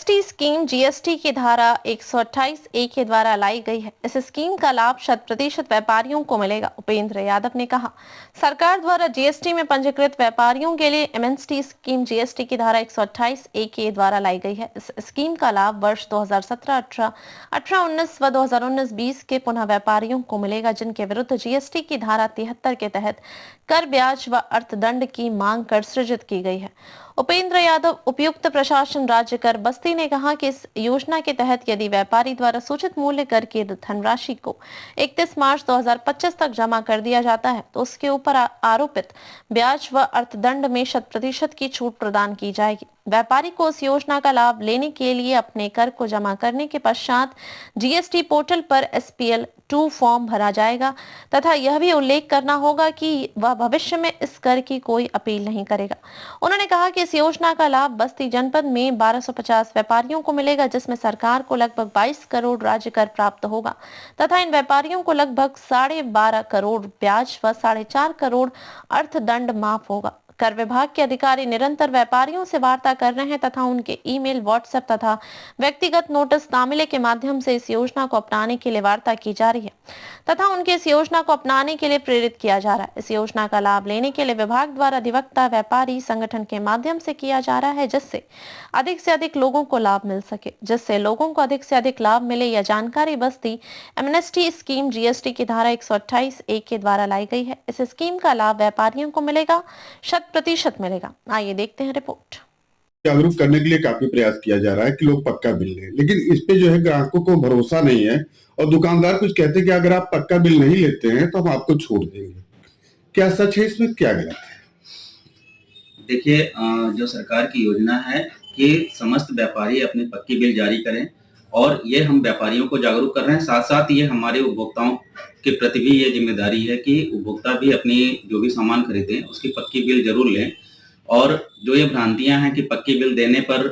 MST scheme GST की धारा 128A के द्वारा लाई गई है। इस स्कीम का लाभ 100% व्यापारियों को मिलेगा। उपेंद्र यादव ने कहा, सरकार द्वारा जीएसटी में पंजीकृत व्यापारियों के लिए एमएसटी स्कीम जीएसटी की धारा 128A के द्वारा लाई गई है। इस स्कीम का लाभ वर्ष 2017-18, 18-19 व 2019-20 के पुनः व्यापारियों को मिलेगा, जिनके विरुद्ध जीएसटी की धारा 73 के तहत कर, ब्याज व अर्थदंड की मांग कर सृजित की गई है। उपेंद्र यादव, उपायुक्त प्रशासन राज्य कर बस्ती ने कहा कि इस योजना के तहत यदि व्यापारी द्वारा सूचित मूल्य कर की धनराशि को 31 मार्च 2025 तक जमा कर दिया जाता है तो उसके ऊपर आरोपित ब्याज व अर्थदंड में 100% की छूट प्रदान की जाएगी। व्यापारी को इस योजना का लाभ लेने के लिए अपने कर को जमा करने के पश्चात जीएसटी पोर्टल पर SPL 2 फॉर्म भरा जाएगा तथा यह भी उल्लेख करना होगा कि वह भविष्य में इस कर की कोई अपील नहीं करेगा। उन्होंने कहा कि इस योजना का लाभ बस्ती जनपद में 1250 व्यापारियों को मिलेगा, जिसमें सरकार को लगभग 22 करोड़ राज्य कर प्राप्त होगा तथा इन व्यापारियों को लगभग 12.5 करोड़ ब्याज व 4.5 करोड़ अर्थदंड माफ होगा। कर विभाग के अधिकारी निरंतर व्यापारियों से वार्ता कर रहे हैं तथा उनके ईमेल, व्हाट्सएप तथा व्यक्तिगत नोटिस नामिले के माध्यम से इस योजना को अपनाने के लिए वार्ता की जा रही है तथा उनके इस योजना को अपनाने के लिए प्रेरित किया जा रहा है। इस योजना का लाभ लेने के लिए विभाग द्वारा अधिवक्ता व्यापारी संगठन के माध्यम से किया जा रहा है, जिससे अधिक लोगों को लाभ मिल सके। जिससे लोगों को अधिक से अधिक लाभ मिले, यह जानकारी बस्ती एमएसटी स्कीम जीएसटी की धारा 128A के द्वारा लाई गई है। इस स्कीम का लाभ व्यापारियों को मिलेगा, 100% मिलेगा। आइए देखते हैं रिपोर्ट। जागरूक करने के लिए काफी प्रयास किया जा रहा है कि लोग पक्का बिल लें, लेकिन इस पे जो है ग्राहकों को भरोसा नहीं है और दुकानदार कुछ कहते हैं कि अगर आप पक्का बिल नहीं लेते हैं तो हम आपको छूट देंगे। क्या सच है इसमें, क्या गलत है? देखिए, जो सरकार की योजना है कि समस्त व्यापारी अपने पक्की बिल जारी करें और ये हम व्यापारियों को जागरूक कर रहे हैं। साथ साथ ये हमारे उपभोक्ताओं के प्रति भी ये जिम्मेदारी है कि उपभोक्ता भी अपनी जो भी सामान खरीदें उसकी पक्की बिल जरूर लें। और जो ये भ्रांतियां हैं कि पक्की बिल देने पर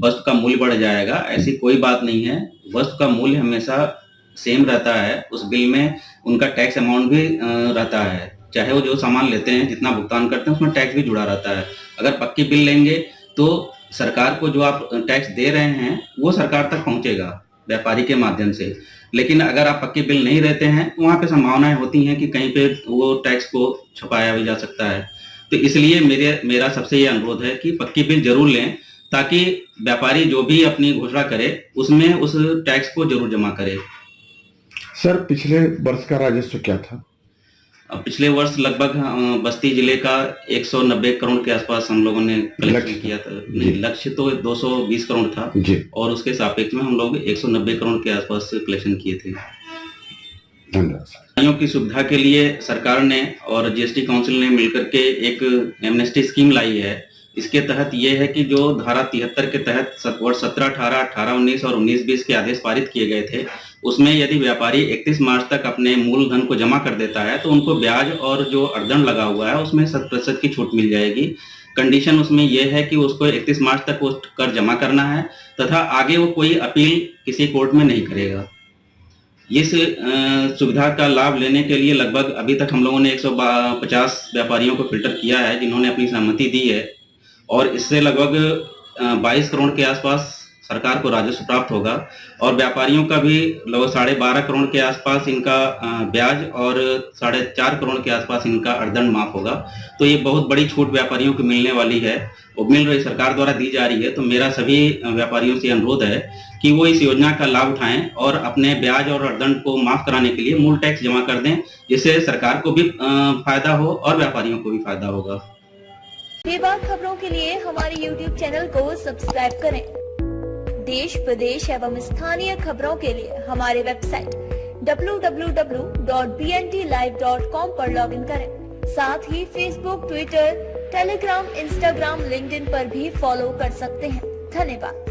वस्तु का मूल्य बढ़ जाएगा, ऐसी कोई बात नहीं है। वस्तु का मूल्य हमेशा सेम रहता है, उस बिल में उनका टैक्स अमाउंट भी रहता है। चाहे वो जो सामान लेते हैं, जितना भुगतान करते हैं, उसमें टैक्स भी जुड़ा रहता है। अगर पक्की बिल लेंगे तो सरकार को जो आप टैक्स दे रहे हैं वो सरकार तक पहुंचेगा व्यापारी के माध्यम से। लेकिन अगर आप पक्की बिल नहीं रहते हैं तो वहाँ पे संभावनाएं होती हैं कि कहीं पे वो टैक्स को छुपाया भी जा सकता है। तो इसलिए मेरा सबसे ये अनुरोध है कि पक्की बिल जरूर लें, ताकि व्यापारी जो भी अपनी घोषणा करे उसमें उस टैक्स को जरूर जमा करे। सर, पिछले वर्ष का राजस्व क्या था? पिछले वर्ष लगभग बस्ती जिले का 190 करोड़ के आसपास हम लोगों ने कलेक्शन किया था। लक्ष्य तो 220 करोड़ था जी। और उसके सापेक्ष में हम लोग 190 करोड़ के आसपास कलेक्शन किए थे। धन्यवाद। की सुविधा के लिए सरकार ने और जीएसटी काउंसिल ने मिलकर के एक एमनेस्टी स्कीम लाई है। इसके तहत ये है कि जो धारा 73 के तहत वर्ष 17-18, 18-19 और 19-20 के आदेश पारित किए गए थे, उसमें यदि व्यापारी 31 मार्च तक अपने मूलधन को जमा कर देता है तो उनको ब्याज और जो अर्थदंड लगा हुआ है उसमें 100% की छूट मिल जाएगी। कंडीशन उसमें यह है कि उसको 31 मार्च तक वो कर जमा करना है तथा आगे वो कोई अपील किसी कोर्ट में नहीं करेगा। इस सुविधा का लाभ लेने के लिए लगभग अभी तक हम लोगों ने 150 व्यापारियों को फिल्टर किया है जिन्होंने अपनी सहमति दी है और इससे लगभग 22 करोड़ के आसपास सरकार को राजस्व प्राप्त होगा और व्यापारियों का भी लगभग 12.5 करोड़ के आसपास इनका ब्याज और 4.5 करोड़ के आसपास इनका अर्थदंड माफ होगा। तो ये बहुत बड़ी छूट व्यापारियों को मिलने वाली है, वो मिल रही, सरकार द्वारा दी जा रही है। तो मेरा सभी व्यापारियों से अनुरोध है कि वो इस योजना का लाभ उठाएं और अपने ब्याज और अर्थदंड को माफ कराने के लिए मूल टैक्स जमा कर दें, जिससे सरकार को भी फायदा हो और व्यापारियों को भी फायदा होगा। बेबाक खबरों के लिए हमारे YouTube चैनल को सब्सक्राइब करें। देश, प्रदेश एवं स्थानीय खबरों के लिए हमारे वेबसाइट www.bntlive.com पर लॉगिन करें। साथ ही Facebook, Twitter, Telegram, Instagram, LinkedIn पर भी फॉलो कर सकते हैं। धन्यवाद।